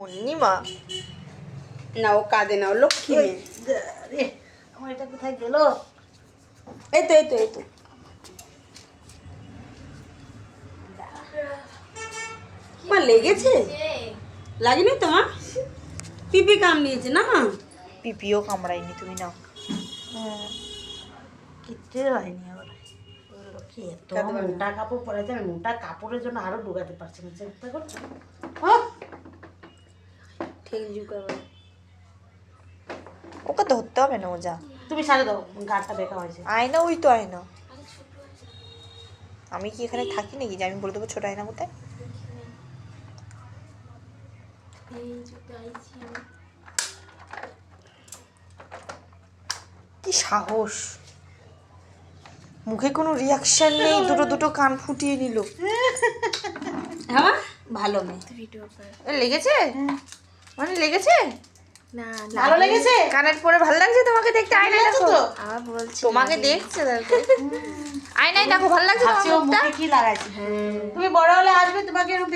পূর্ণিমা না ও কাঁদে না, ও লক্ষ্মী মেয়ে। রে আমার এটা কোথায় গেল? এই তো এই তো এই তো মা লেগেছে? লাগেনি তোমার? পিপি কামড়িয়েছে না মা? পিপিও কামড়ায়নি, তুমি নাও। কিচ্ছু হয়নি আবার। লক্ষ্মী এত মোটা কাপড় পরেছে, আমি মোটা কাপড়ের জন্য আরো ঢোকাতে পারছি না। চিন্তা করছো? ঠিক ঝুঁকাবে। ওকে ধরতে হবে না, ও যা। তুমি সারে দাও, গাড়টা বেঁকা হয়েছে। আয়না, ওই তো আয়না। আমি কি এখানে থাকি নাকি যে আমি বলে দেবো ছোট আয়না কোথায়? কি সাহস! মুখে কোনো রিয়াকশন নেই, দুটো দুটো কান ফুটিয়ে নিল। হ্যাঁ ভালো মেয়ে। লেগেছে? মানে লেগেছে? না ভালো লেগেছে? কানের পরে ভালো লাগছে তোমাকে দেখতে? আয়নায় দেখো। আবার বলছি তোমাকে দেখছে দেখো। আয়নায় দেখো ভালো লাগছে তোমার মুখটা? কি লাগাইছে? তুমি বড় হলে আসবে, তোমাকে এরকম